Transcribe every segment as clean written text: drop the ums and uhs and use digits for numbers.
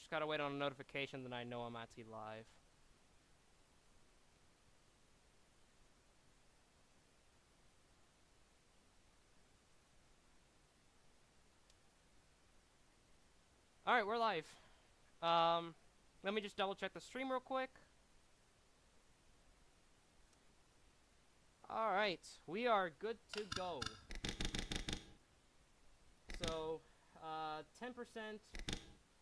Just gotta wait on a notification, then I know I'm actually live. Alright, we're live. Let me just double check the stream real quick. Alright, we are good to go. So, 10%,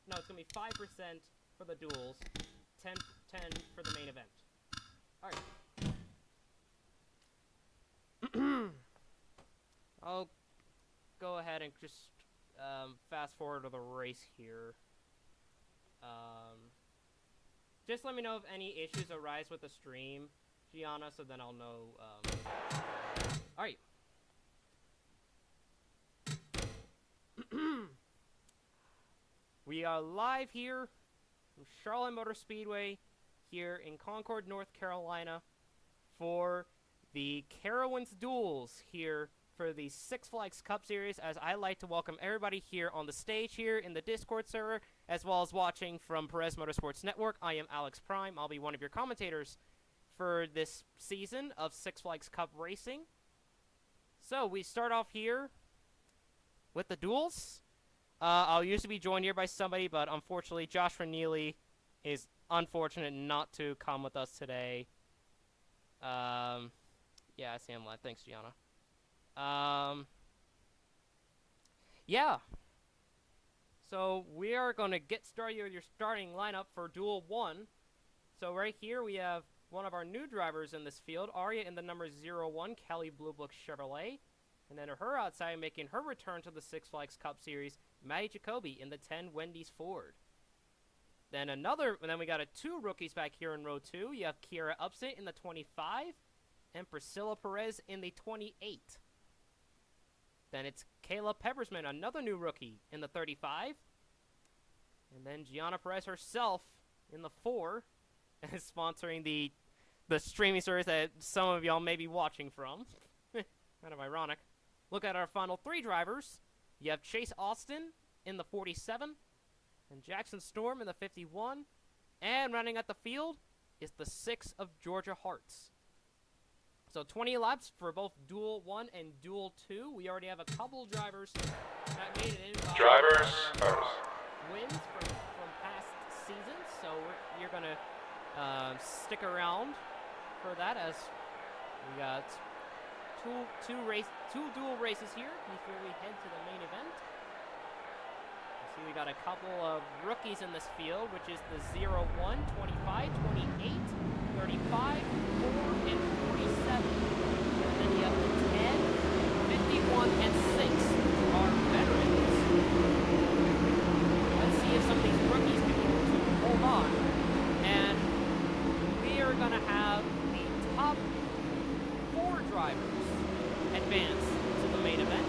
no, it's gonna be 5% for the duels, 10 for the main event. Alright. I'll go ahead and just fast forward to the race here. Just let me know if any issues arise with the stream, Gianna, so then I'll know. Alright. We are live here from Charlotte Motor Speedway here in Concord, North Carolina for the Carowind Duels here for the Six Flags Cup Series, as I like to welcome everybody here on the stage here in the Discord server, as well as watching from Perez Motorsports Network. I am Alex Prime. I'll be one of your commentators for this season of Six Flags Cup Racing. So, we start off here with the duels. I'll usually be joined here by somebody, but unfortunately, Joshua Neely is unfortunate not to come with us today. Yeah, I see him live. Thanks, Gianna. Yeah. So we are going to get started with your starting lineup for Duel 1. So right here we have one of our new drivers in this field, Aria in the number 01, Kelly Blue Book Chevrolet. And then her outside making her return to the Six Flags Cup Series, Maddie Jacoby in the 10, Wendy's Ford. Then we got two rookies back here in row 2. You have Kiera Upstate in the 25, and Priscilla Perez in the 28. Then it's Kayla Peppersman, another new rookie, in the 35. And then Gianna Perez herself in the 4, sponsoring the streaming service that some of y'all may be watching from. Kind of ironic. Look at our final 3 drivers. You have Chase Austin in the 47, and Jackson Storm in the 51. And running at the field is the 6 of Georgia Hearts. So 20 laps for both Duel 1 and Duel 2. We already have a couple drivers that made it in. Drivers wins from past seasons, so you're going to stick around for that, as we got two duel races here before we head to the main event. You see we got a couple of rookies in this field, which is the 01, 25, 28, 35, 4, and 47. And then you have the 10, 51, and 6 are veterans. Let's see if some of these rookies can be able to hold on. And we are going to have the top 4 drivers advance to the main event.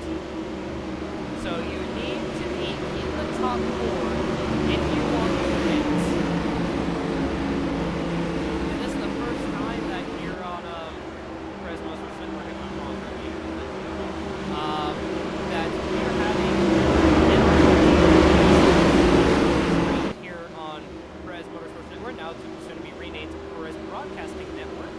So you need to be in the top 4 if you want to advance. And this is the first time that here on Perez Motorsports Network, if I'm wrong, that we're having here on Perez Motorsports Network. Now it's going to be renamed to Perez Broadcasting Network.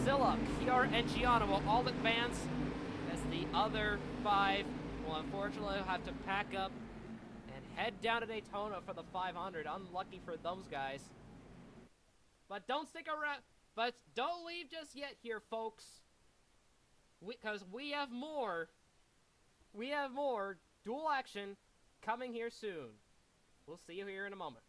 Scylla, Kiara, and Gianna will all advance as the other 5 will unfortunately have to pack up and head down to Daytona for the 500. Unlucky for those guys. But don't stick around. But don't leave just yet here, folks. Because we have more. We have more dual action coming here soon. We'll see you here in a moment.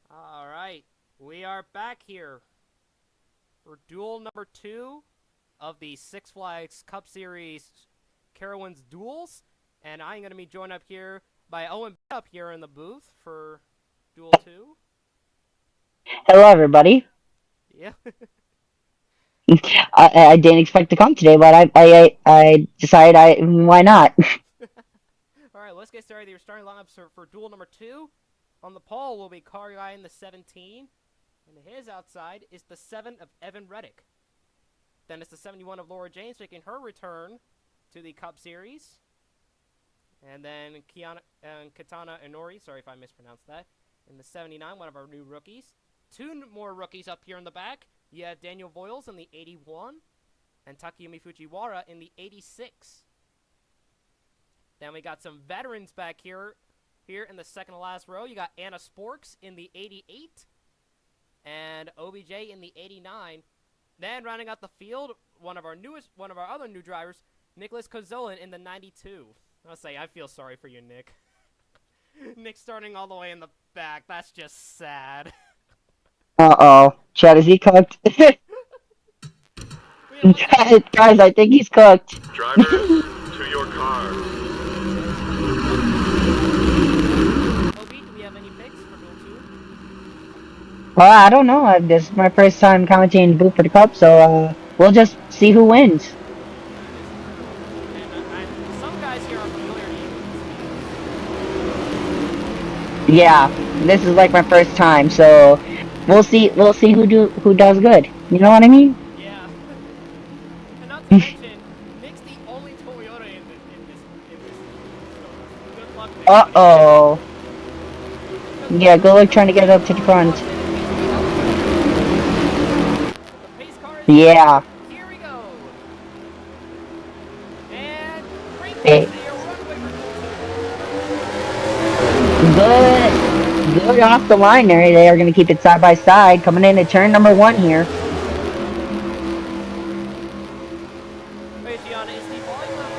Alright, we are back here for duel number 2 of the Six Flags Cup Series Carowind's Duels. And I'm going to be joined up here by Owen up here in the booth for duel 2. Hello, everybody. Yeah. I didn't expect to come today, but I decided why not? Alright, let's get started. Your starting lineups for duel number 2. On the pole will be Carowind the 17. And his outside is the 7 of Evan Reddick. Then it's the 71 of Laura James making her return to the Cup Series. And then Katana Inori, sorry if I mispronounced that. In the 79, one of our new rookies. 2 more rookies up here in the back. You have Daniel Voiles in the 81. And Takayumi Fujiwara in the 86. Then we got some veterans back here. Here in the second to last row, you got Anna Sporks in the 88. And OBJ in the 89. Then rounding out the field, one of our other new drivers, Nicholas Kozolin in the 92. I'll say, I feel sorry for you, Nick. Nick starting all the way in the back. That's just sad. Uh-oh. Chad, is he cooked? Guys, I think he's cooked. Drivers, to your cars. Obi, do we have any picks for Duel 2? Well, I don't know. This is my first time commentating the booth for the Cup, so we'll just see who wins. And some guys here are familiar to you. Yeah, this is like my first time, so we'll see who does good. You know what I mean? Yeah. And not to mention, Nick's the only Toyota in this. So good luck, Nick. Uh-oh. Yeah, good luck trying to get up to the front. The pace car is Yeah. Here we go. And great Hey. Good off the line there. They are going to keep it side by side. Coming in at turn number 1 here. Wait, Gianna, is the volume up?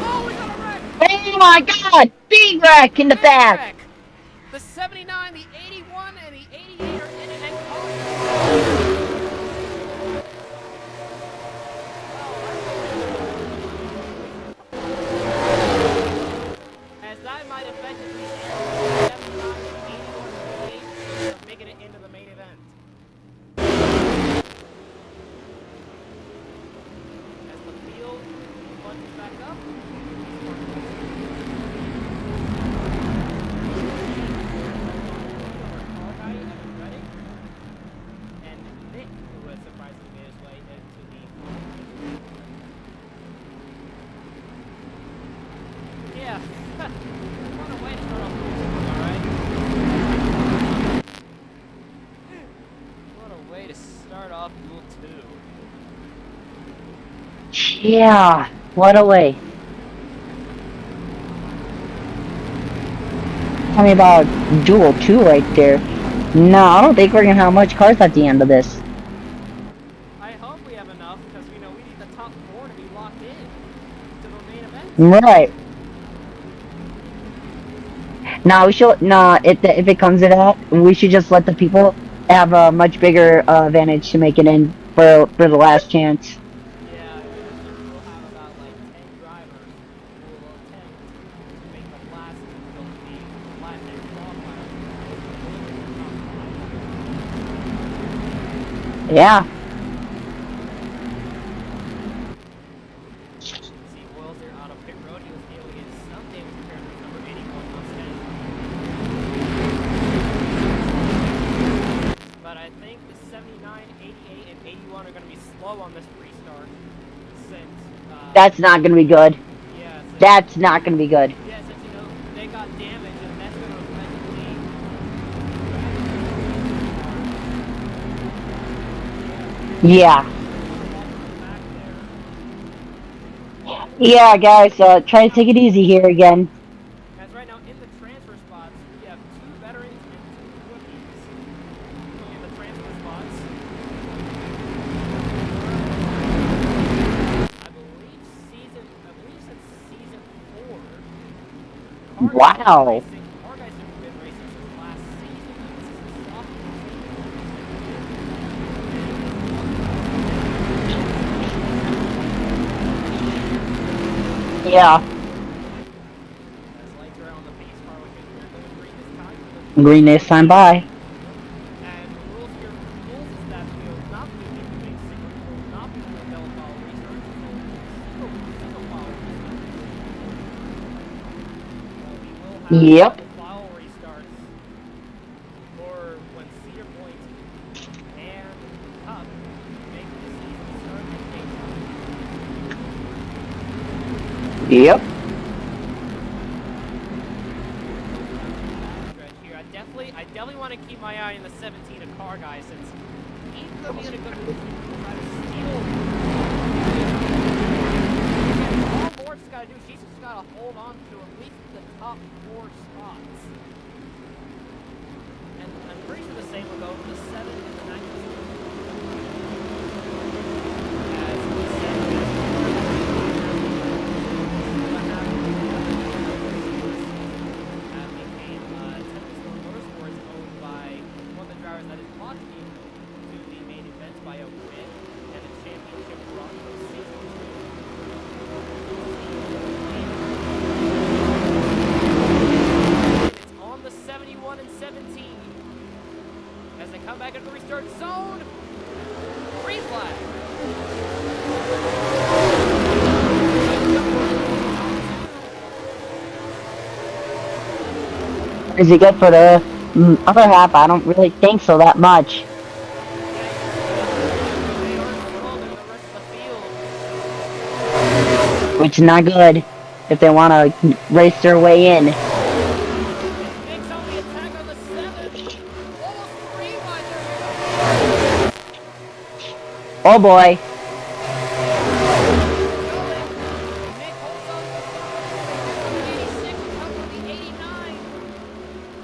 Oh, we got a wreck! Oh my god! Big wreck in the Big back! wreck! The 79, the 81, and the 88 are in it and calling. Yeah, what a way. Tell me about Duel 2 right there. No, I don't think we're gonna have much cars at the end of this. I hope we have enough because we need the top 4 to be locked in to the main event. Right. No, we should. No, if it comes to that, we should just let the people have a much bigger advantage to make it in for the last chance. Yeah, and we'll have about like 10 drivers who will attempt to make the last, the last 10 qualifiers. Yeah. See, Will's there out of pit road. He was able to get some damage compared to number 81 Mustang. But I think the 79, 88, and 81 are going to be slow on this restart. Since That's not gonna be good. yeah, That's not gonna be good. yeah, since they got damage, and that's going to effectively Yeah. back there. Yeah, guys. Try to take it easy here again. As right now in the transfer spots, we have 2 veterans and 2 rookies. In the transfer spots, I believe since season 4, Wow. Car guys have been racing since last season. This is the sophomore Yeah. as lights are on the pace car, which is we're going green this time. Green this time. Bye. And the rules here, is that we will not be doing single, we will not be doing double file research, single file research. We will have Yep. double file restarts for when Cedar Point and Cup make the season start at daytime. Yep. Stretch here. I definitely want to keep my eye on the 17 of car guy since he's gonna be in a good position to try to steal. All Lord's gotta do, she's just gotta hold on to at least the top 4 spots. And I'm pretty sure the same will go for the 7 and the 9. As the 7 that is locked into the main event by a win and a championship run from season 2. It's on the 71 and 17 as they come back into the restart zone. Green flag. Is he good for the other half? I don't really think so that much. They are slow than the rest of the field. Which is not good if they want to race their way in. Makes on the attack on the 7. Almost 3 wide there. Oh boy. Nick holds on to the 86 and comes with the 89.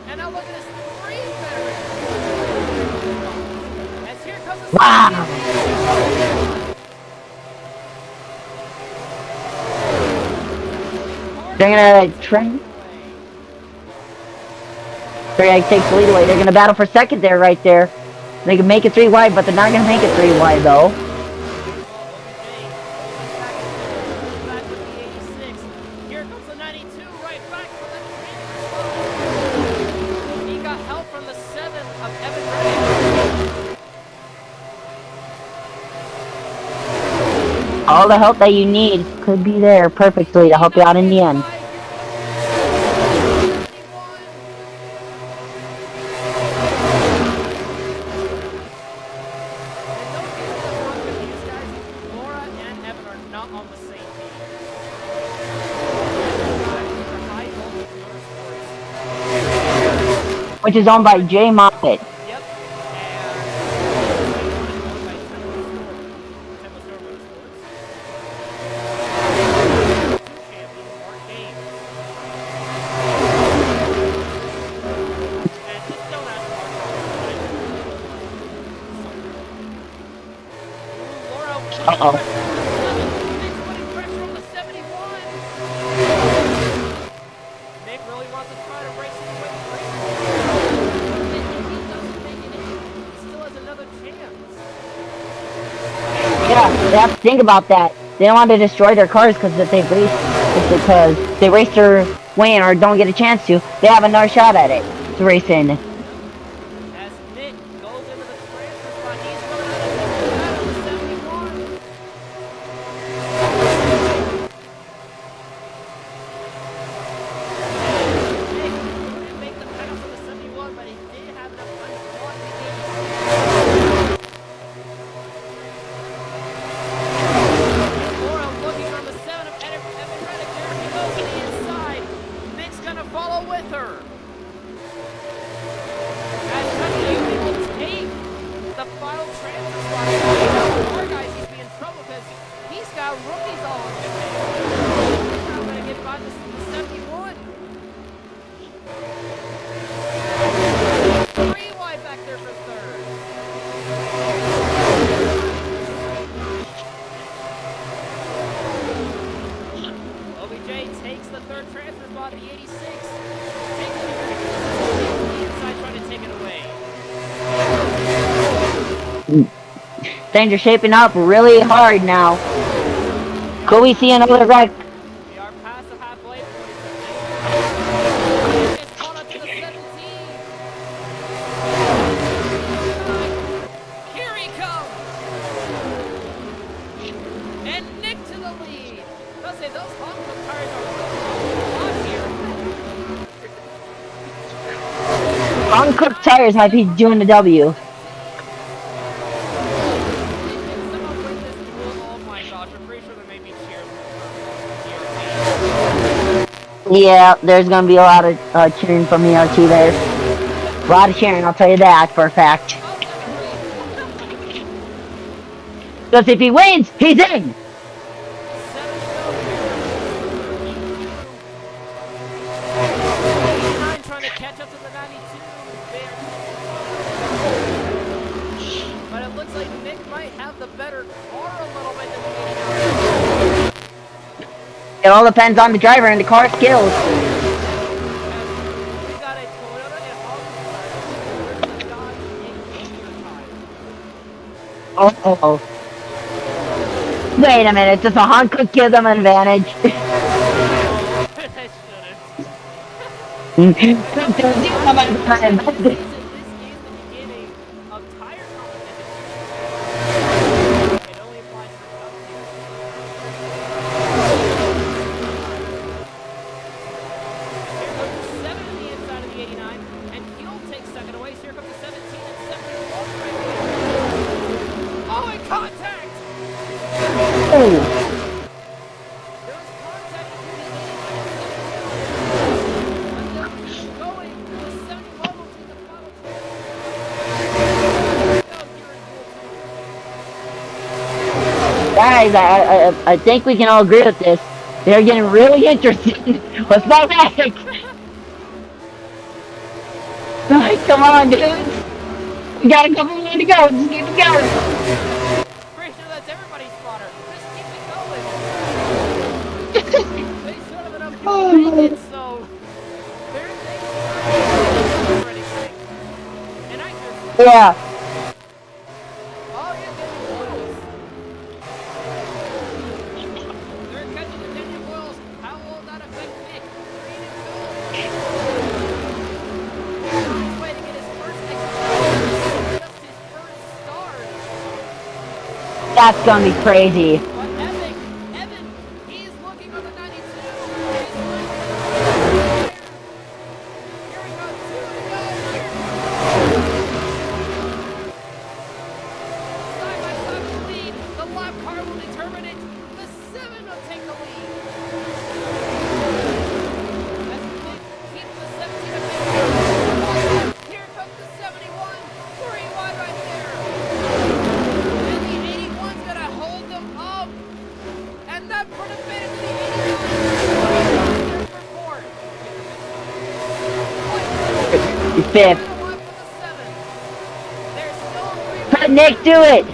And now look at this 3 veteran. As here comes the Wow. They're gonna try. They're gonna take the lead away. They're gonna battle for second there, right there. They can make it 3 wide, but they're not gonna make it 3 wide though. Back with the 86. Here comes the 92 right back from the transfer. He got help from the 7 of Evan Ray. All the help that you need could be there perfectly to help you out in the end. Laura and Evan are not on the same team. Which is owned by Jay Moffitt. Yep. And Uh-oh. Nick's putting pressure on the 71. Nick really wants to try to race his way to race. If he doesn't make it in, he still has another chance. Yeah, they have to think about that. They don't want to destroy their cars because if they race their way in or don't get a chance to, they have another shot at it to race in. As Nick goes into the transfer spot, he's going out of the 71. Nick couldn't make the pedal for the 71, but he did have enough time to block the 86. Laura looking on the 7 of Evan Reddick. There he goes to the inside. Nick's going to follow with her. As Kanye will take the final transfer spot. Our guys, he's be in trouble because he's got rookies all on his head. He's not going to get by the 71. 3 wide back there for third. OBJ takes the third transfer spot, the 86. Takes the inside, trying to take it away. Things are shaping up really hard now. Could we see another wreck? We are past the halfway point. It's caught up to the 17. Here he comes. And Nick to the lead. I'll say those Honda tires are really on here. Uncooked tires might be doing the W. Someone win this duel. Oh my gosh, I'm pretty sure there may be cheers. Yeah, there's gonna be a lot of cheering from the RT there. A lot of cheering, I'll tell you that for a fact. Because if he wins, he's in! Trying to catch up to the 92 there. But it looks like Nick might have the better car a little bit than the 89. It all depends on the driver and the car skills. We got a Toyota and Honda versus a Dodge and Gator tire. Oh. Wait a minute, does a Honda give them an advantage? They shouldn't. This is the beginning of tire competition. It only applies for Cup Series. Here comes the 7 on the inside of the 89, and he'll take second away. So here comes the 17 and 71 right there. Oh, and contact! Oh. There's contact between the 89 and 71. Going to the 71 will take the final Guys, I think we can all agree with this. They're getting really interesting. Let's go back! Like, come on, dudes! We got a couple more to go, just keep it going! Pretty sure that's everybody's spotter. Just keep it going. They sort of enough to make it, so they're already saying. And I hear Yeah. oh yeah, Daniel Boyles. They're catching the Daniel Boyles. How will that affect Nick? Green and gold. He's waiting to get his first experience. Just his first start. That's gonna be crazy. But Evan, he's looking on the 92. He's looking at the here we go, 2 to go. Side by side with the lead. The lap car will determine it. The 7 will take the lead. As Nick keeps the 17 up there. Here comes the 71. 3 wide right there. And the 81's gonna hold them up. And that put him into the 89. For fourth. Fifth. One for the 7. There's still 3 Let Nick do it!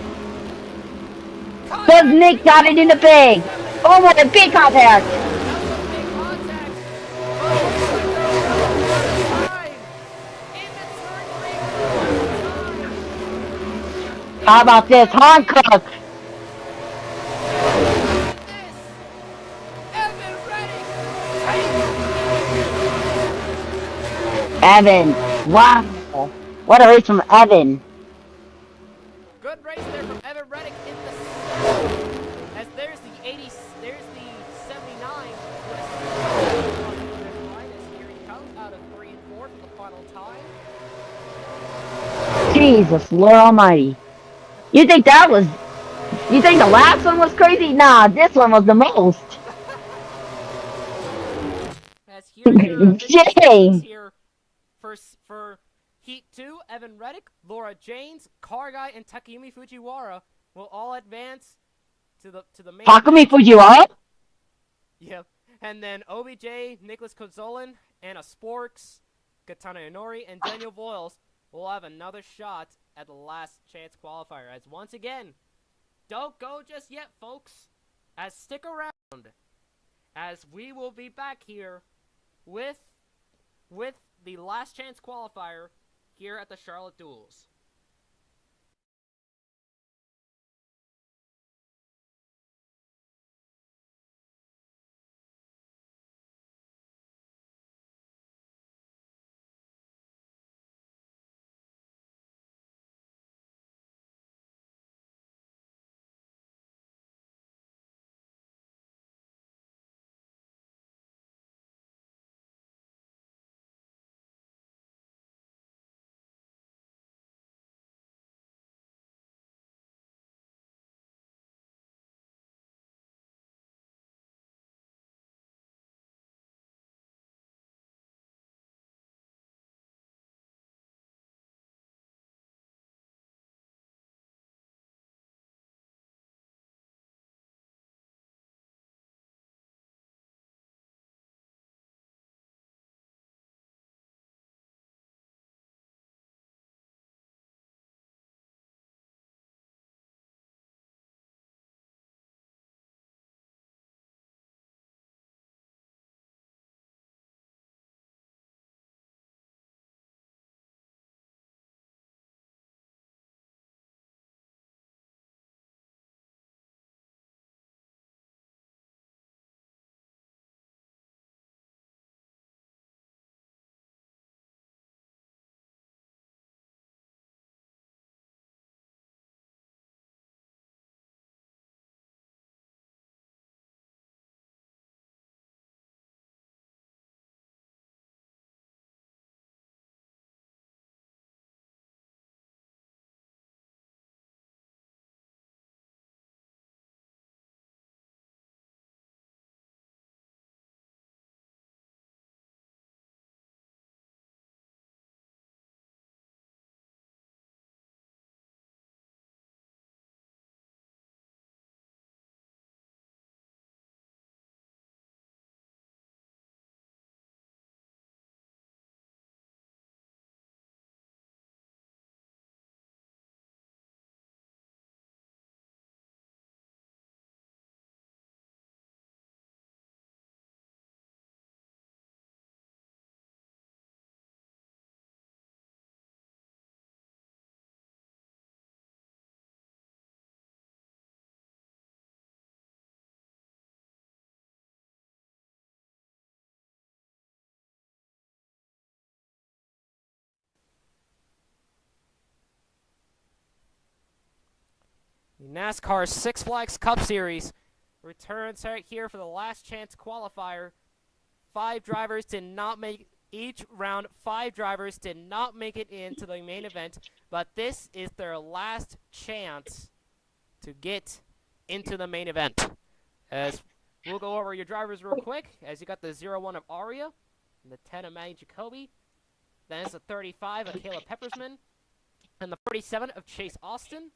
Does Nick got it in the bag? Oh, what a big contact! Big contact. Time. In the turn three. How about this, Hancock? This. Evan Reddick. Evan. Wow. What a race from Evan. Good race there from Evan Reddick in the as there's the 80, there's the 79 minus here. He comes out of 3 and 4 for the final time. Jesus, Lord Almighty. You think that was... You think the last one was crazy? Nah, this one was the most. As here, Dang. here for Heat 2, Evan Reddick, Laura Janes, Car Guy, and Takumi Fujiwara will all advance to the main. Takumi Fujiwara? Yep. And then OBJ, Nicholas Kozolin, Anna Sporks, Katana Inori, and Daniel Voiles will have another shot at the last chance qualifier. As once again, don't go just yet, folks. As stick around, as we will be back here with the last chance qualifier here at the Charlotte Duels. The NASCAR Six Flags Cup Series returns right here for the last chance qualifier. 5 drivers did not make each round. 5 drivers did not make it into the main event, but this is their last chance to get into the main event. As we'll go over your drivers real quick, as you got the 01 of Aria, and the 10 of Maddie Jacoby, then it's the 35 of Caleb Peppersman, and the 47 of Chase Austin.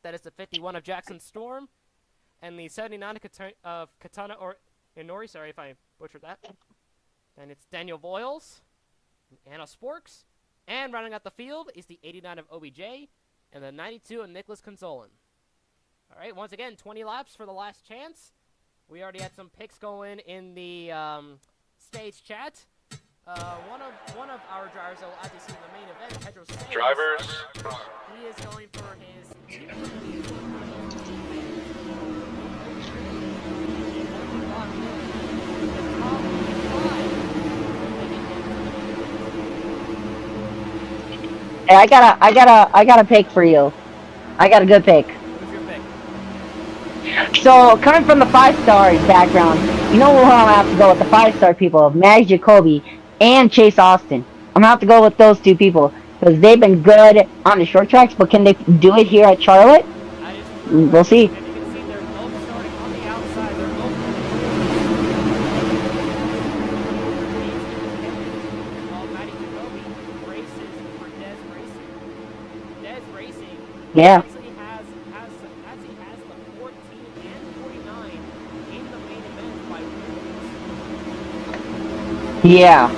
That is the 51 of Jackson Storm, and the 79 of Katana or Inori. Sorry if I butchered that. And it's Daniel Voiles, and Anna Sporks, and rounding out the field is the 89 of OBJ, and the 92 of Nicholas Consolin. All right, once again, 20 laps for the last chance. We already had some picks going in the stage chat. One of our drivers that will actually see in the main event, Pedro Sainz. Drivers, He is going for his. Hey, I got a pick for you. I got a good pick. Who's your pick? So, coming from the 5-star background, you know who I'm gonna have to go with? The 5-star people, Mag Jacoby and Chase Austin. I'm gonna have to go with those two people because they've been good on the short tracks, but can they do it here at Charlotte? We'll see. And you can see they're both starting on the outside. They're both. While Matty Jacoby races for Dez Racing. Dez Racing Yeah. actually has the 14 and 49 in the main event by wins. Yeah.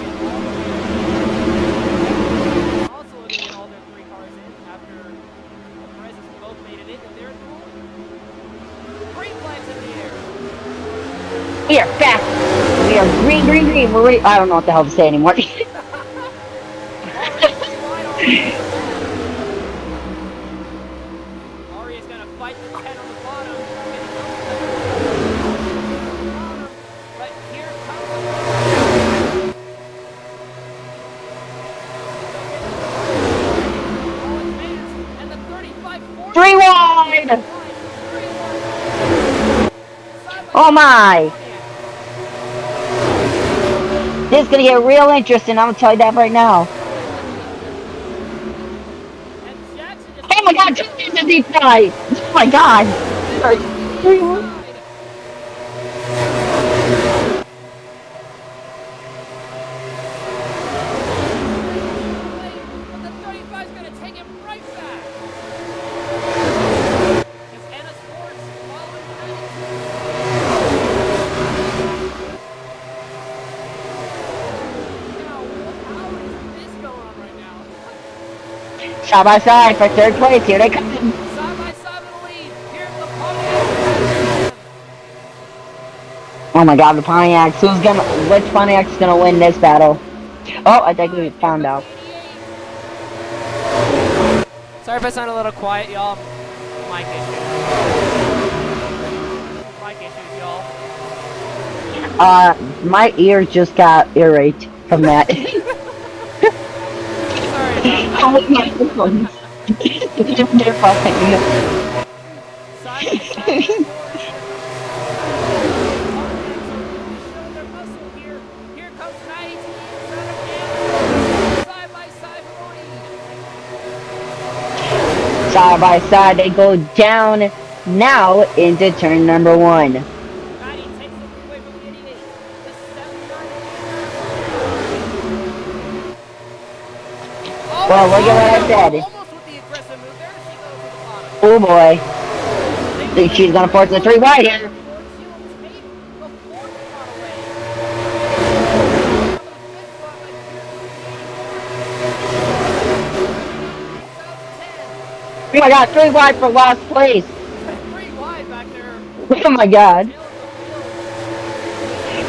Also looking at all their 3 cars in after the Perez's both made it into their duel. Green flags in the air. We are fast. We are green, green, green. We're ready. I don't know what the hell to say anymore. Already green line already. Aria's gonna fight the 10 on the bottom. But here comes the all advance, and the 35 40. 3 wide. Oh my. This is gonna get real interesting. I'm gonna tell you that right now. And Jackson just Oh my God, Jackson is a deep dive. Oh my God. Sorry. 3 wide. But the 35 is gonna take him right back. As Anna Sports following Matty. Now, how is this going on right now? Side by side for 3rd place. Here they come. Side by side with the lead. Here's the Pontiac. Oh my God, the Pontiacs. Which Pontiac's gonna win this battle? Oh, I think we found out. Sorry if I sound a little quiet, y'all. Mic issues. Mic issues, y'all. My ears just got irate from that. Sorry about Oh my God. They're fine. Side by side. Showing their muscle here. Here comes Matty to the inside of Anna. Side by side for the lead. Side by side, they go down now into turn number 1. Matty takes the lead away from the 88. The 79. Well, look at what I said. Almost with the aggressive move. There she goes to the bottom. Oh boy. Think she's gonna force the 3 wide here. Oh my God, 3 wide for last place. 3 wide back there. Oh my God. Tail of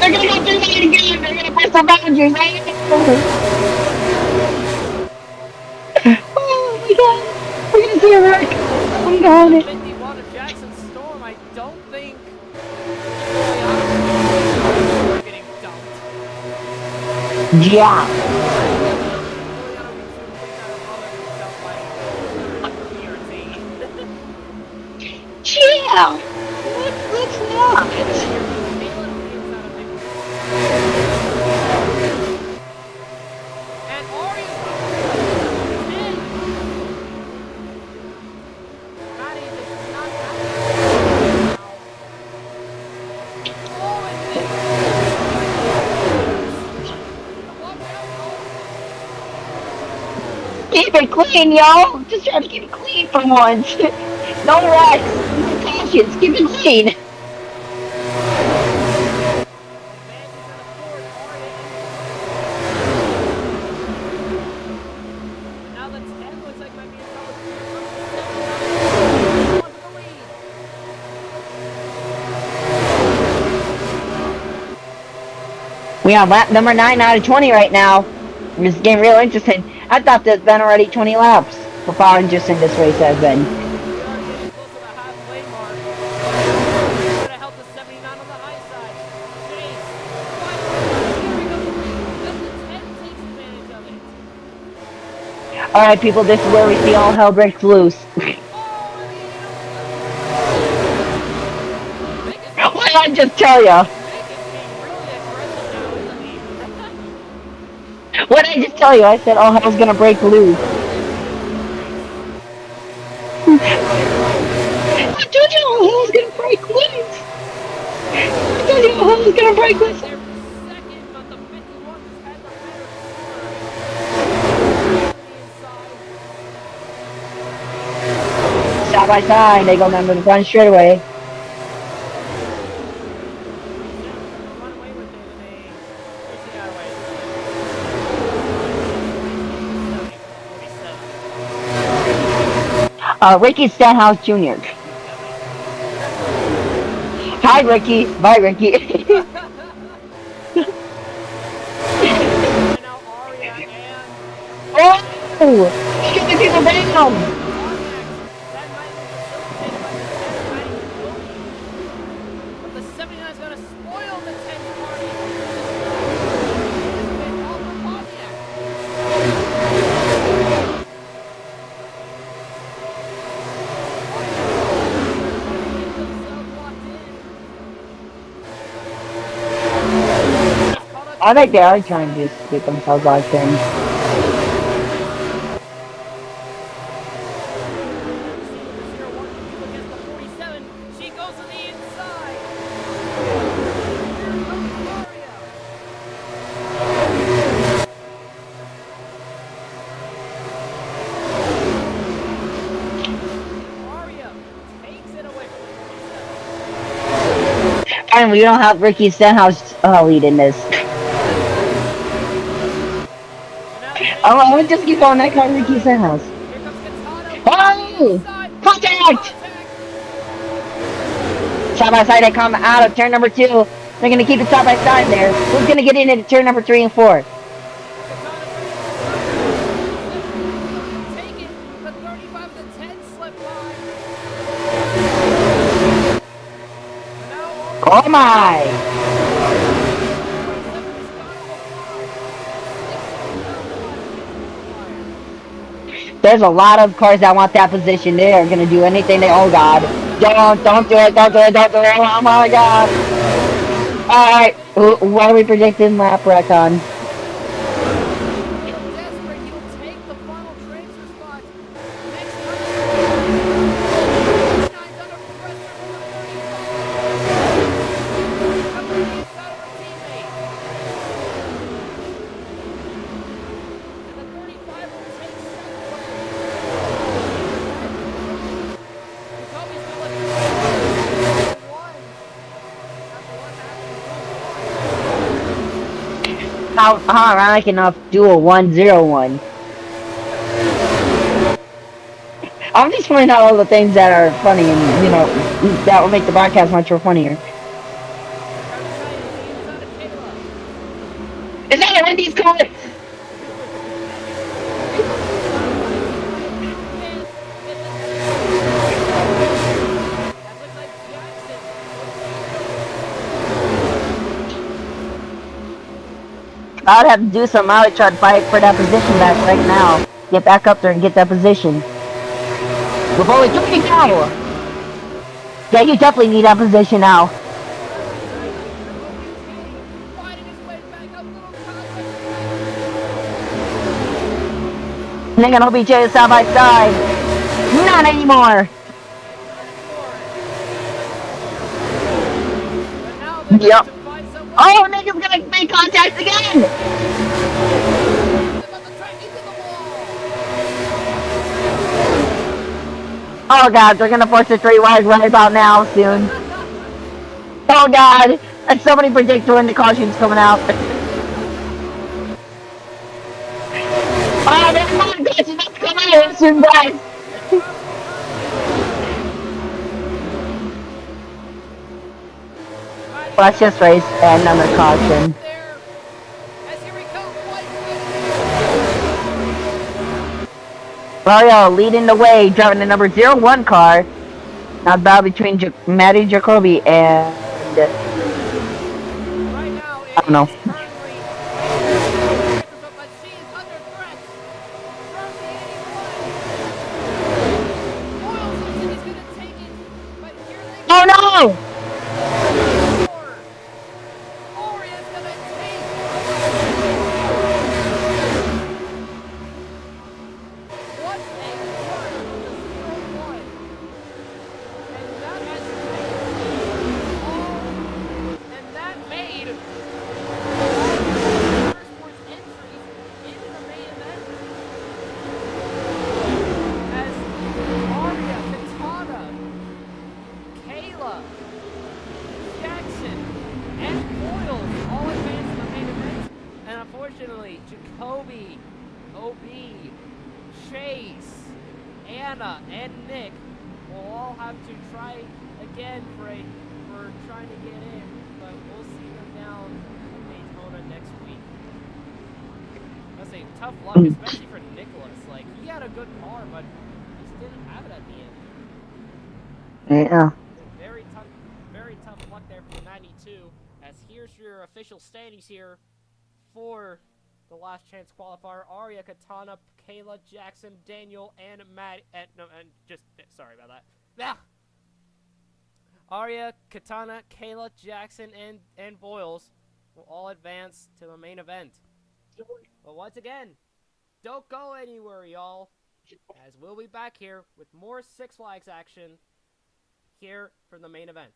They're gonna go 3 wide again. They're gonna press the boundaries. Oh my God. We're gonna see a wreck. I'm going the it. 51 of Jackson Storm. I don't think we're getting dumped. Yeah. Yeah. Let's not. And Ari's Matty just not Keep it clean, yo. Just try to keep it clean for once. No rest. No cautions. Keep it clean. Now the 10 looks like might be a solid. We on lap number 9 out of 20 right now. This is getting real interesting. I thought there's been already 20 laps for how interesting this race has been. We are getting close to the halfway mark. We're gonna help the 79 on the high side. Chase. Here we go. Just the 10 takes advantage of it. Alright, people, this is where we see all hell breaks loose. What did I just tell ya? What did I just tell you? I said all hell's gonna break loose. I told you all hell's gonna break loose. I told you all hell's gonna break loose. Side by side, they go down to the front straightaway. Ricky Stenhouse Jr. Hi, Ricky. Bye, Ricky. Oh! Shoot the people down! But the 79 is going to spoil the 10 party. I think they are trying to just get themselves locked in. She goes to the inside. Aria takes it away from the And we don't have Ricky Stenhouse lead in this. I would just keep going that car, Ricky Stenhouse. Oh! Contact! Side by side, they come out of turn number 2. They're gonna keep it side by side there. Who's gonna get into turn number 3 and 4? Oh my! There's a lot of cars that want that position. They are gonna do anything they. Oh god! Don't do it! Don't do it! Don't do it! Oh my god! All right, what are we predicting lap recon? How ironic enough, Duel 101. I'm just pointing out all the things that are funny and, you know, that will make the broadcast much more funnier. Is that a Wendy's car? I would have to do something. I would try to fight for that position back right now. Get back up there and get that position. With only 20 now! Yeah, you definitely need that position now. And they're gonna be chased side by side. Not anymore! Yep. Oh, nigga's gonna make contact again! Oh god, they're gonna force a 3 wide right about now soon. Oh god, and somebody predict when the caution's coming out. Oh, there's one caution that's coming out soon, guys! Let's just race and another caution. Mario leading the way, driving the number 01 car. Now the battle between Maddie Jacoby and Right now, I it don't know. is currently but she is under threat from the 81. Oil looks like he's gonna take it, but here they Oh go. no! Oria's gonna take what a run from the 0-1. And that has made Motorsports entries into the main event as Aria, Katana, Kayla, Jackson, and Boyles all advance to the main event. And unfortunately, Jacoby, OB, Chase, Anna, and Nick will all have to try again for trying to get in, but we'll see them down in Daytona next week. I say tough luck, especially for Nicholas. Like, he had a good car, but he just didn't have it at the end. Yeah. Very tough luck there for the 92. As here's your official standings here for the last chance qualifier: Aria, Katana, Kayla, Jackson, Daniel, and Matt. Sorry about that. Ah! Aria, Katana, Kayla, Jackson, and Boyles will all advance to the main event. But once again, don't go anywhere, y'all, as we'll be back here with more Six Flags action here for the main event.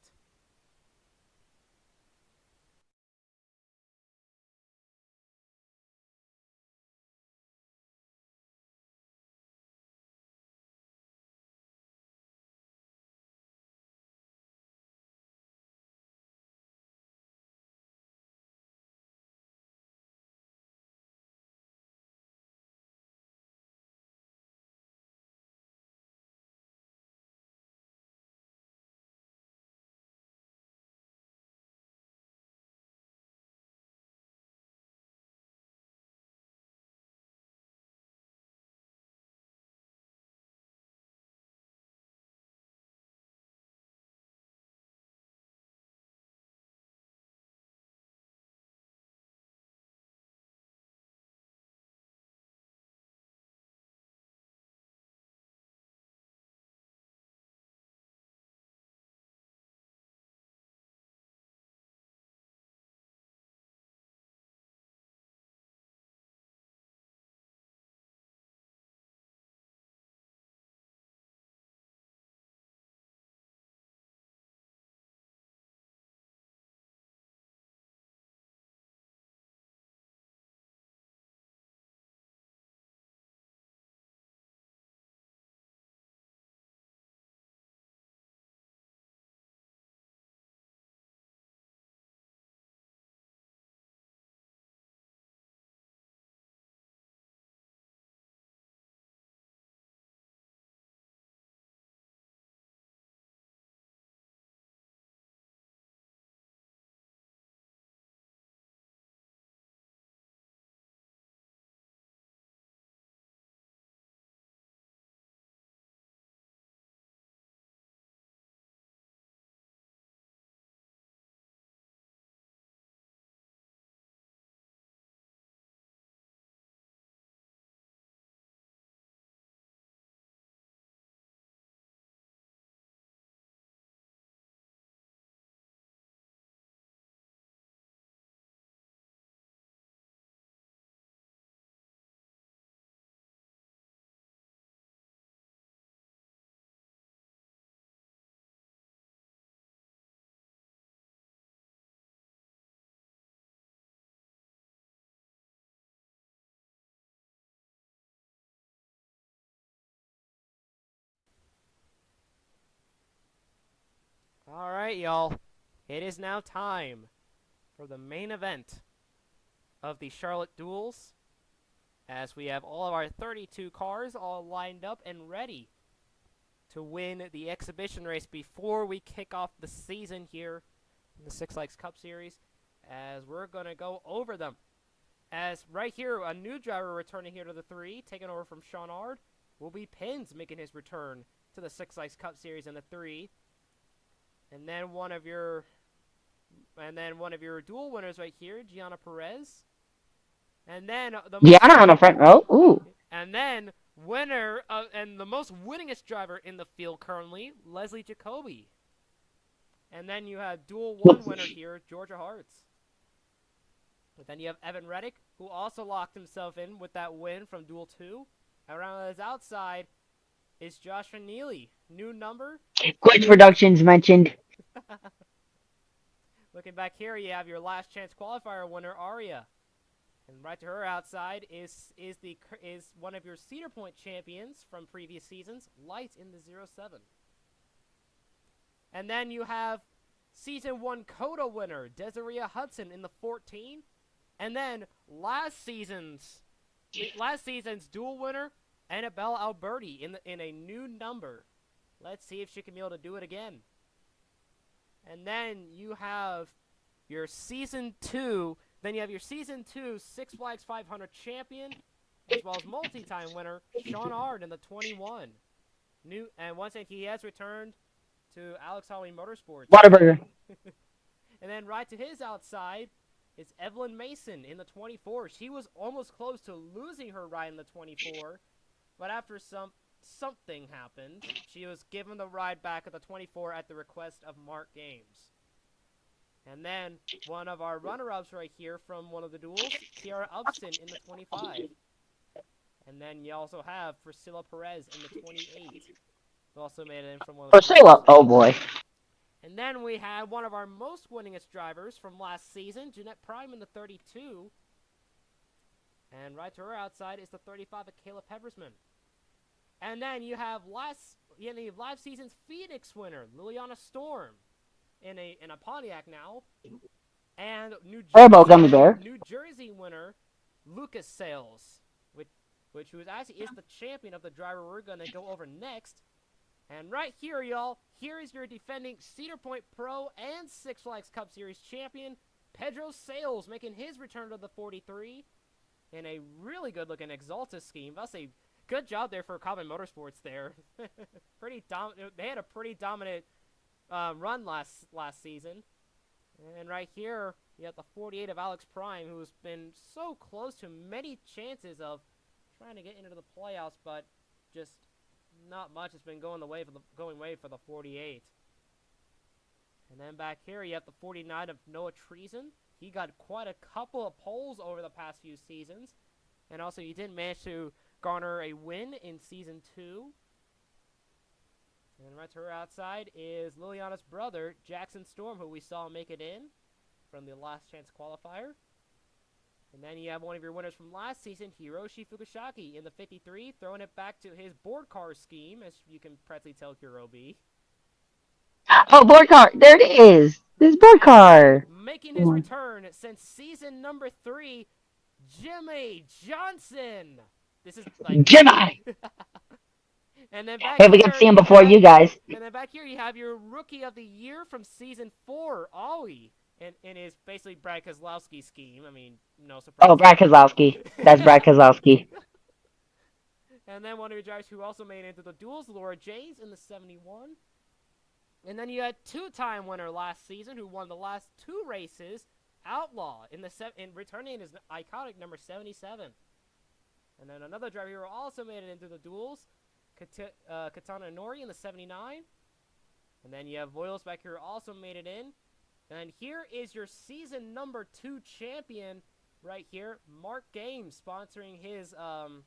Alright, y'all. It is now time for the main event of the Charlotte Duels, as we have all of our 32 cars all lined up and ready to win the exhibition race before we kick off the season here in the Six Flags Cup Series, as we're going to go over them. As right here, a new driver returning here to the 3, taking over from Sean Ard, will be Pins making his return to the Six Flags Cup Series in the 3. And then one of your dual winners right here, Gianna Perez. And then Gianna on the front row. Ooh. And then winner and the most winningest driver in the field currently, Leslie Jacoby. And then you have Duel 1 winner here, Georgia Hartz. But then you have Evan Reddick, who also locked himself in with that win from Duel 2. Around his outside is Joshua Neely. New number. Glitch Productions mentioned. Looking back here, you have your last chance qualifier winner, Aria. And right to her outside is one of your Cedar Point champions from previous seasons, Light in the 07. And then you have Season 1 Coda winner, Desiree Hudson in the 14. And then last season's dual winner, Annabelle Alberti in a new number. Let's see if she can be able to do it again. And then you have your Season 2 Six Flags 500 champion, as well as multi-time winner, Sean Ard in the 21. And once again, he has returned to Alex Holly Motorsports. Whataburger. And then right to his outside is Evelyn Mason in the 24. She was almost close to losing her ride in the 24, but after something happened, she was given the ride back at the 24 at the request of Mark Games. And then one of our runner-ups right here from one of the duels, Kiara Upston in the 25. And then you also have Priscilla Perez in the 28. Who also made it in from one of the Priscilla, oh boy. And then we had one of our most winningest drivers from last season, Jeanette Prime in the 32. And right to her outside is the 35 of Caleb Peppersman. And then you have last season's Phoenix winner, Liliana Storm, in a Pontiac now. And New Jersey winner, Lucas Sales, which is the champion of the driver we're going to go over next. And right here, y'all, here is your defending Cedar Point Pro and Six Flags Cup Series champion, Pedro Sales, making his return to the 43 in a really good-looking Exalta scheme. I'll say good job there for Common Motorsports there. They had a pretty dominant run last season. And right here, you have the 48 of Alex Prime, who's been so close to many chances of trying to get into the playoffs, but just not much has been going away for the 48. And then back here, you have the 49 of Noah Treason. He got quite a couple of poles over the past few seasons. And also, he did manage to garner a win in Season 2. And right to her outside is Liliana's brother, Jackson Storm, who we saw make it in from the last chance qualifier. And then you have one of your winners from last season, Hiroshi Fukushiki, in the 53, throwing it back to his board car scheme, as you can practically tell Hirobi. Oh, board car! There it is! This board car! Making his return since season number 3, Jimmy Johnson! This is like... Jimmy! And then back hey, we got to see him before you guys. And then back here, you have your Rookie of the Year from Season 4, Ollie, in his basically Brad Keselowski scheme. I mean, no surprise. Oh, Brad Keselowski. That's Brad Keselowski. And then one of your drivers who also made it into the duels, Laura James, in the 71. And then you had two-time winner last season who won the last 2 races, Outlaw, in returning his iconic number 77. And then another driver who also made it into the duels, Katana Nori in the 79. And then you have Voiles back here who also made it in. And here is your season number 2 champion right here, Mark Games, sponsoring his NR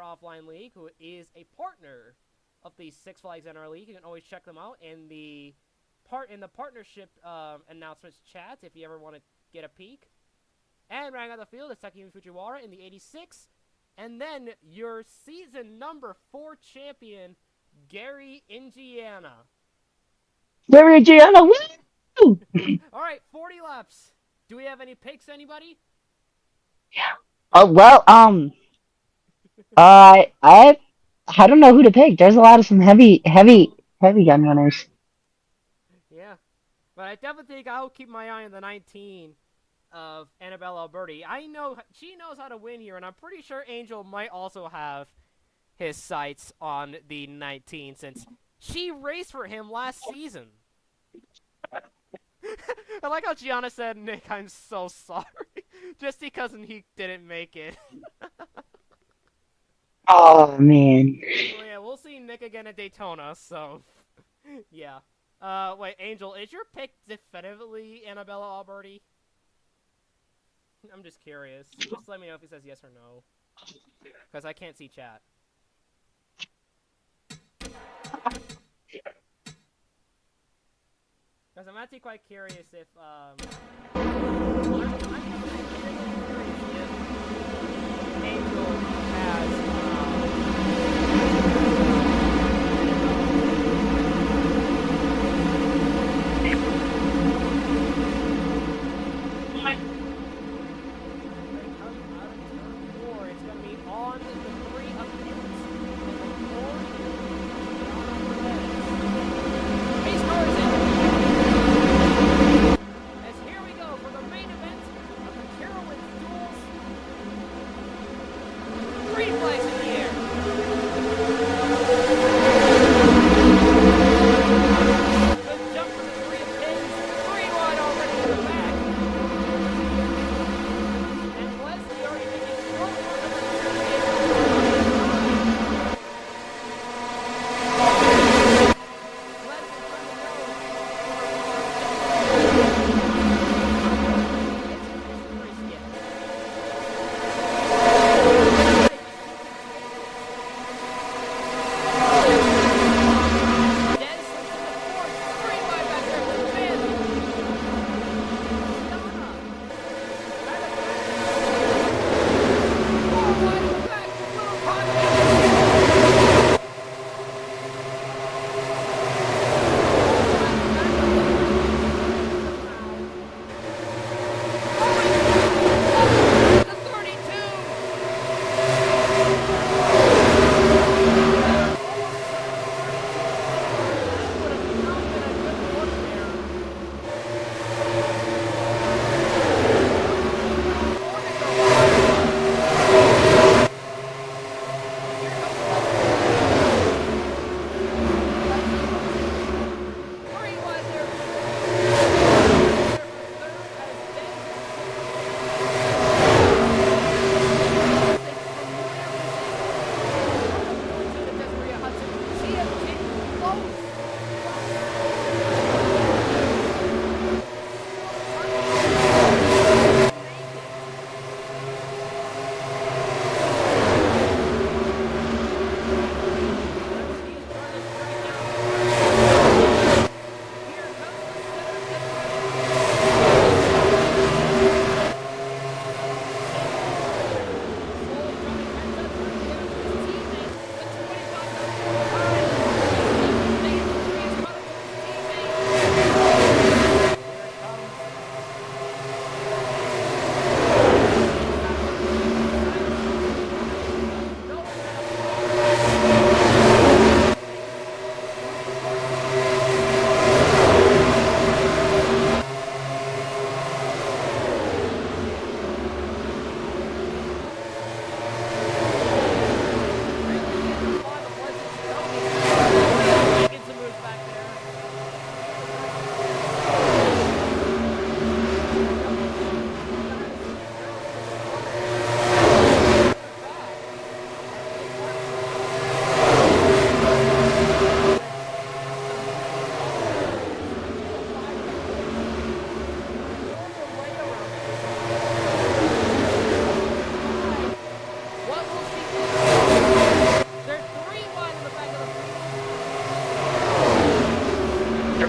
Offline League, who is a partner of the Six Flags NR League. You can always check them out in the partnership announcements chat if you ever want to get a peek. And rounding out the field is Takumi Fujiwara in the 86. And then your season number 4 champion, Gary Indiana. Gary Indiana, woo! All right, 40 laps. Do we have any picks, anybody? Oh, well, I don't know who to pick. There's a lot of some heavy gun runners. Yeah, but I definitely think I'll keep my eye on the 19 of Annabelle Alberti. I know she knows how to win here, and I'm pretty sure Angel might also have his sights on the 19 since she raced for him last season. I like how Gianna said, Nick, I'm so sorry. Just because he didn't make it. Oh man. Well, yeah, we'll see Nick again at Daytona, so... yeah. Wait, Angel, is your pick definitively Annabella Alberti? I'm just curious. Just let me know if he says yes or no. Because I can't see chat. Because I'm actually quite curious if, Angel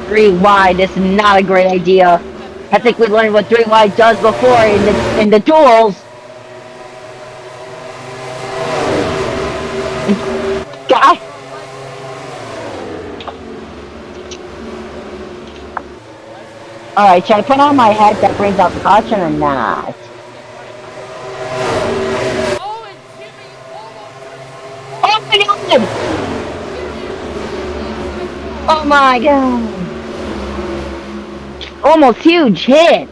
Three wide is not a great idea. I think we learned what three wide does before in the duels. God. Alright, should I put on my hat that brings out caution or not? Oh my god! Oh my god! Almost huge hit!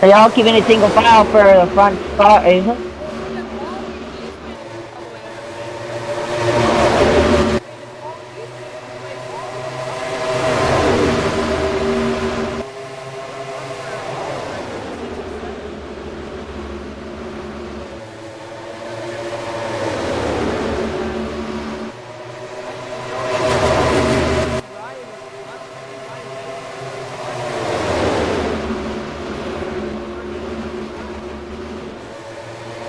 So y'all keeping a single file for the front spot, is it? Well, look at all of these fans all the way under the base. Look. I mean, it's all of these fans all the way all the way up to the we're under all directors at 607. I think Joey is right. I think Ryan is left. I think Ryan Bennett is left behind. He's already in the top 5.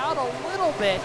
out a little bit.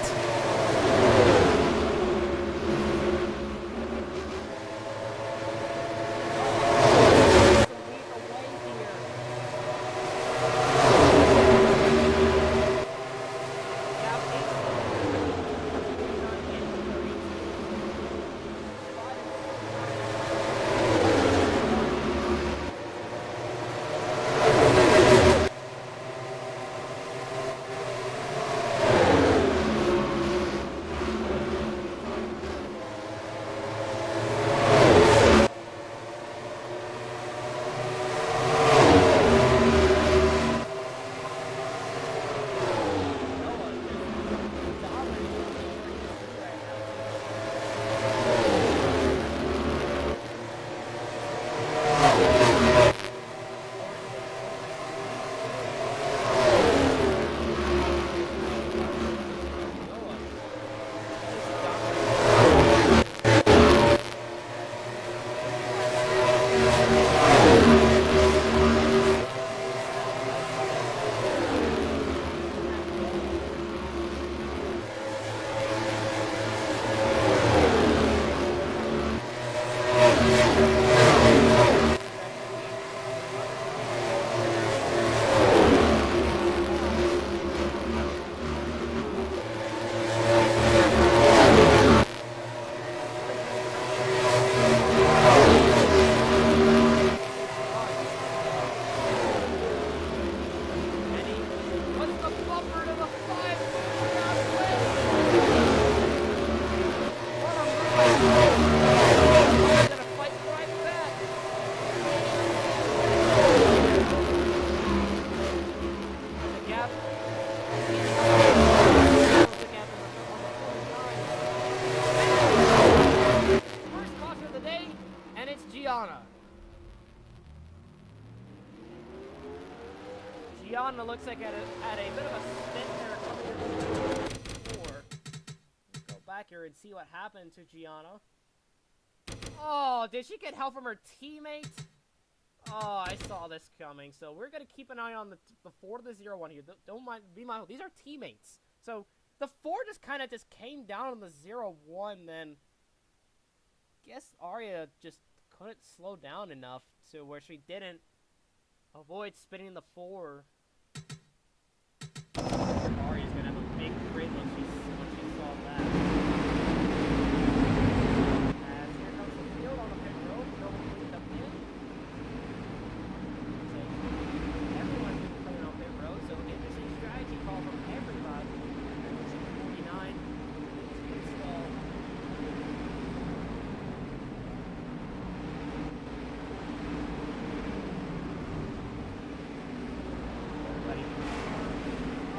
Gianna looks like at a bit of a stint there coming in four. Let's go back here and see what happened to Gianna. Oh, did she get help from her teammate? Oh, I saw this coming. So we're gonna keep an eye on the 4 to the 0-1 here. Don't mind, be mindful. These are teammates. So the 4 just kind of came down on the 0-1. Then guess Arya just couldn't slow down enough to where she didn't avoid spinning the 4. Arya's gonna have a big grin when she saw that. As here comes the field on the pit road, nobody cleaned up in. So everyone's been playing on pit road, so interesting strategy call from everybody. 49. It's slow.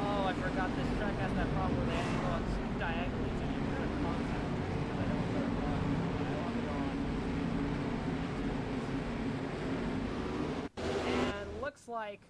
Oh, I forgot this track has that problem where they have to go out diagonally to you kind of contact. I don't put it on. I want it on. And looks like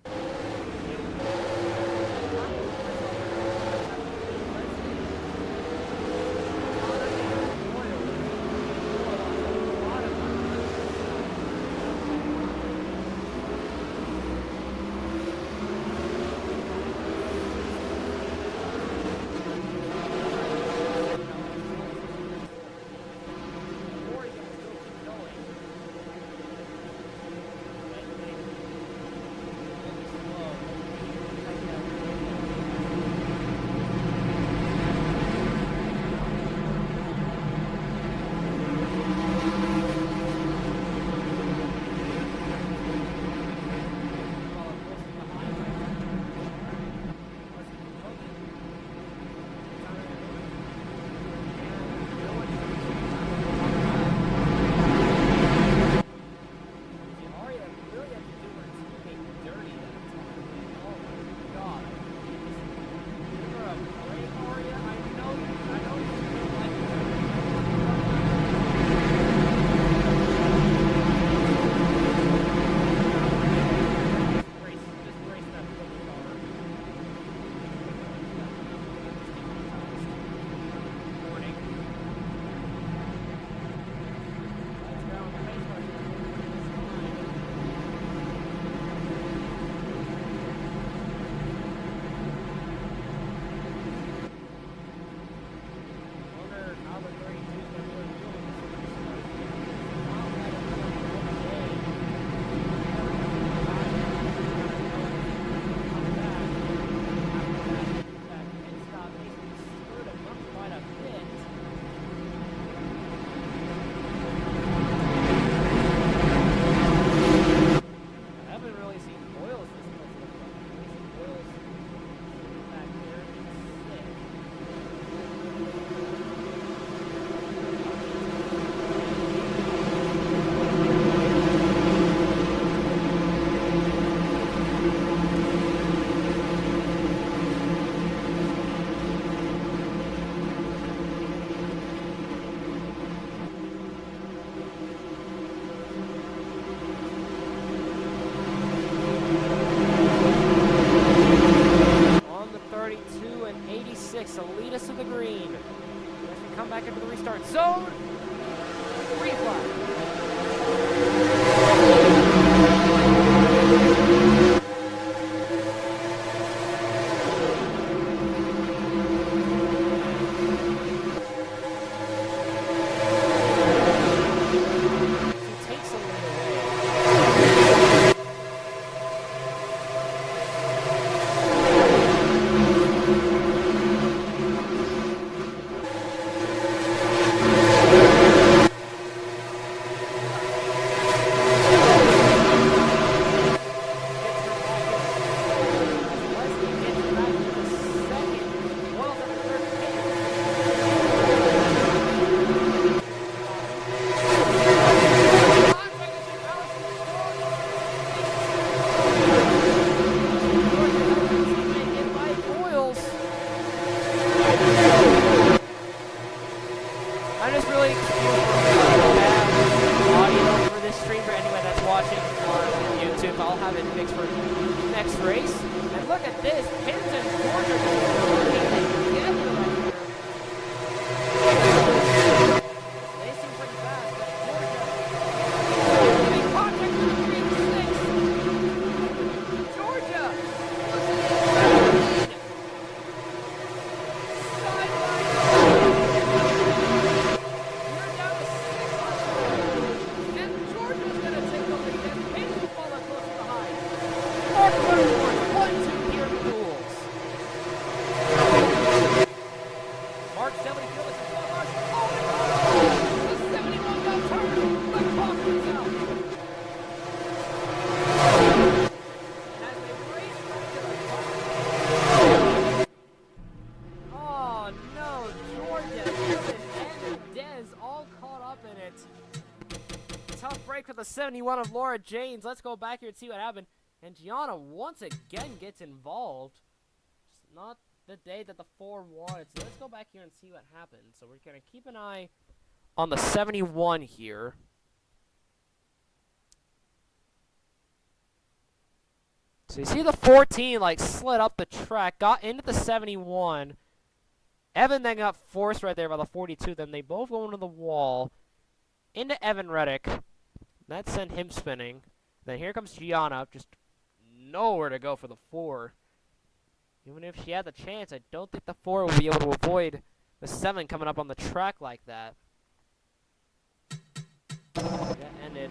6 to lead us to the green. As we come back into the restart zone. Green flag. I'm just really confused for bad audio for this stream for anyone that's watching on YouTube. I'll have it fixed for next race. And look at this, Pins and Georgia working together right here. They seem pretty fast, but Georgia big contact with the green 6. Georgia looks at the lead. Side by side. Tough break for the 71 of Laura Janes. Let's go back here and see what happened. And Gianna once again gets involved. Just not the day that the 4 wanted. So let's go back here and see what happened. So we're going to keep an eye on the 71 here. So you see the 14 like slid up the track, got into the 71. Evan then got forced right there by the 42. Then they both go into the wall. Into Evan Reddick. That sent him spinning. Then here comes Gianna, just nowhere to go for the 4. Even if she had the chance, I don't think the 4 will be able to avoid the 7 coming up on the track like that. That ended.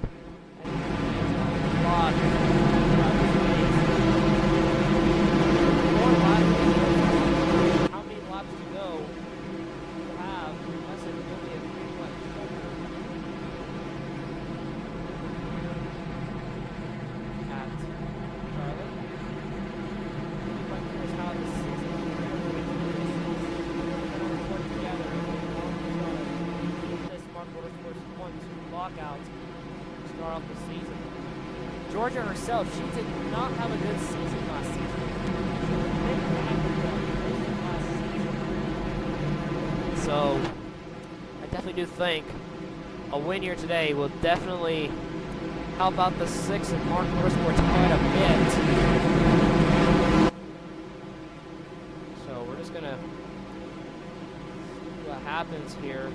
How many laps to go? We'll have less than only a few laps. Lockout to start off the season. Georgia herself, she did not have a good season last season. So, I definitely do think a win here today will definitely help out the 6 and Mark Motorsports quite a bit. So, we're just going to see what happens here.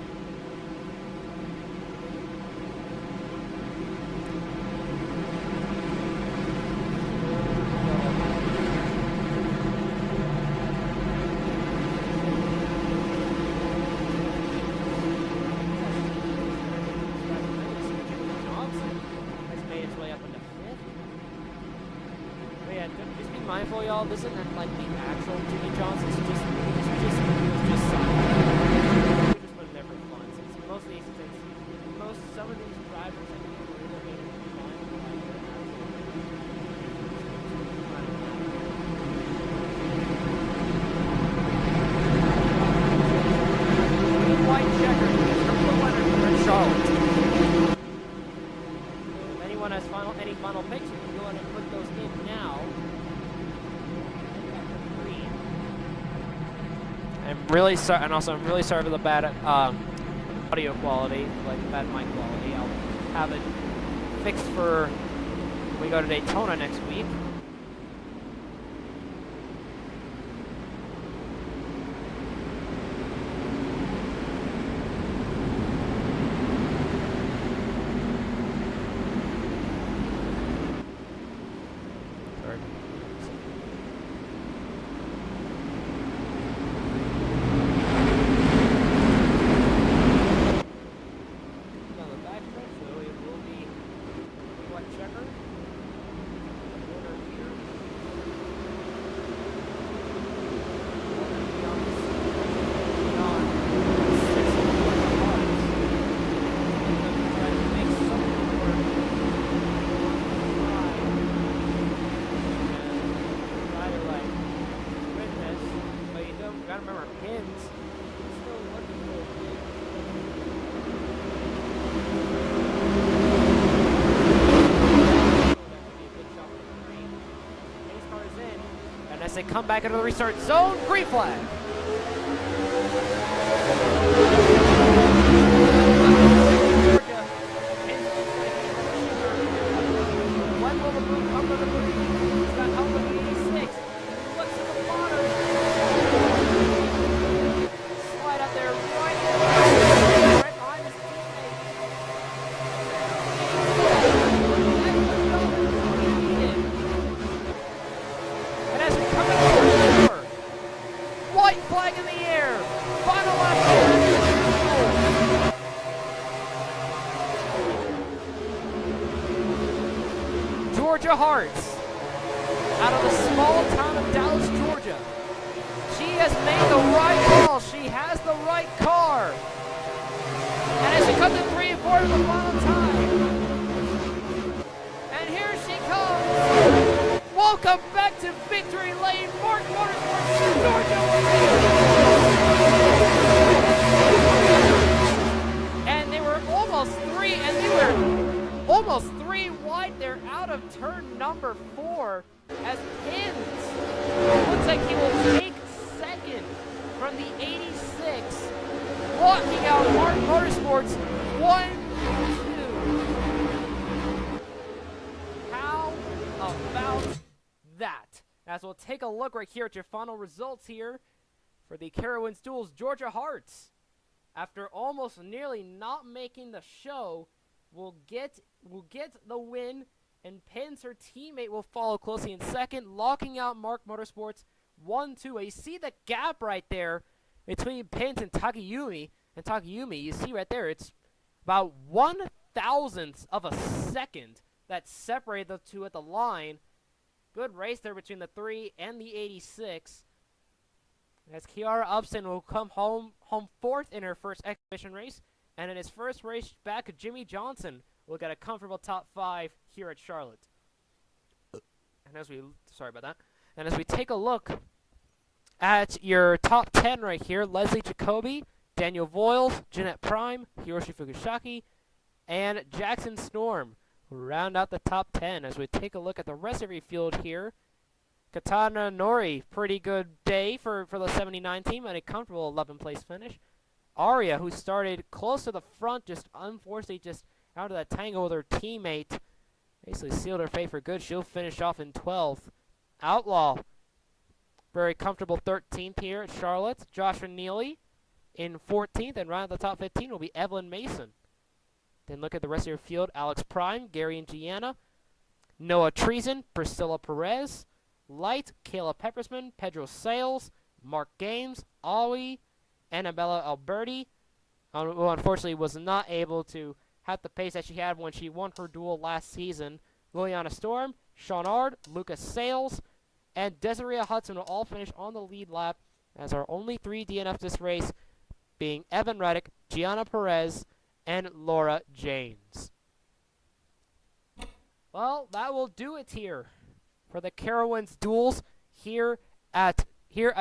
Mindful, y'all. This isn't like the actual Jimmy Johnson. It's just something. We just put it there for fun. Since most of these things, some of these drivers, I think, are really making it fun. Green, white checker. From the winner for Charlotte. If anyone has any final picks, you can go ahead and put those in now. I'm really sorry, and also I'm really sorry for the bad audio quality, like bad mic quality. I'll have it fixed for when we go to Daytona next week. come back into the restart zone. Green flag. When will the move come to the lead? He's got help of 86. Looks at the bottom. Slide up there right behind his teammate. And as we come into the door, white flag in the air. Final lap. Georgia Hearts, out of the small town of Dallas, Georgia. She has made the right call. She has the right car. And as she comes in 3 and 4 to the final time. And here she comes. Welcome back to Victory Lane. Mark Motorsports, Georgia. And they were almost 3 wide. They're out of turn number 4 as Pins looks like he will take second from the 86, walking out Mark Motorsports 1-2. How about that? As we'll take a look right here at your final results here for the Carowind Duel's Georgia Hearts. After almost nearly not making the show, will get the win, and Pins, her teammate, will follow closely in second, locking out Mark Motorsports 1-2. You see the gap right there between Pins and Takayumi. And Takayumi, you see right there, it's about 1/1000th of a second that separated the two at the line. Good race there between the 3 and the 86. As Kiara Upson will come home 4th in her first exhibition race. And in his first race back, Jimmy Johnson will get a comfortable top 5 here at Charlotte. And as we take a look at your top 10 right here, Leslie Jacoby, Daniel Voiles, Jeanette Prime, Hiroshi Fukushiki, and Jackson Storm will round out the top 10. As we take a look at the rest of your field here, Katana Nori, pretty good day for the 79 team and a comfortable 11th place finish. Aria, who started close to the front, just unfortunately just out of that tangle with her teammate, basically sealed her fate for good. She'll finish off in 12th. Outlaw, very comfortable 13th here at Charlotte. Joshua Neely in 14th, and round the top 15 will be Evelyn Mason. Then look at the rest of your field. Alex Prime, Gary and Gianna, Noah Treason, Priscilla Perez, Light, Kayla Peppersman, Pedro Sales, Mark Games, Awi, Annabella Alberti, who unfortunately was not able to have the pace that she had when she won her duel last season. Liliana Storm, Sean Ard, Lucas Sales, and Desiree Hudson will all finish on the lead lap as our only 3 DNFs this race being Evan Reddick, Gianna Perez, and Laura James. Well, that will do it here for the Carowinds duels here at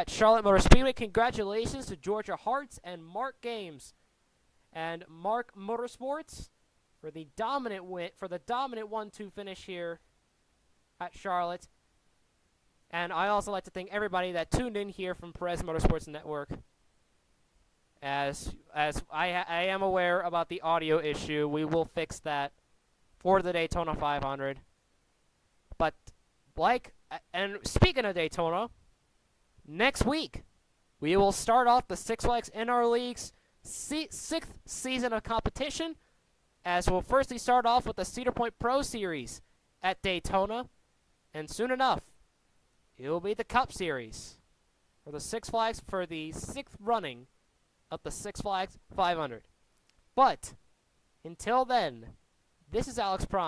Charlotte Motor Speedway. Congratulations to Georgia Hearts and Mark Games and Mark Motorsports for the dominant win, for the dominant 1-2 finish here at Charlotte. And I also like to thank everybody that tuned in here from Perez Motorsports Network. As I am aware about the audio issue, we will fix that for the Daytona 500. But and speaking of Daytona, next week we will start off the Six Flags NR League's 6th season of competition, as we'll firstly start off with the Cedar Point Pro Series at Daytona, and soon enough it will be the Cup Series for the Six Flags for the 6th running of the Six Flags 500. But until then, this is Alex Prime.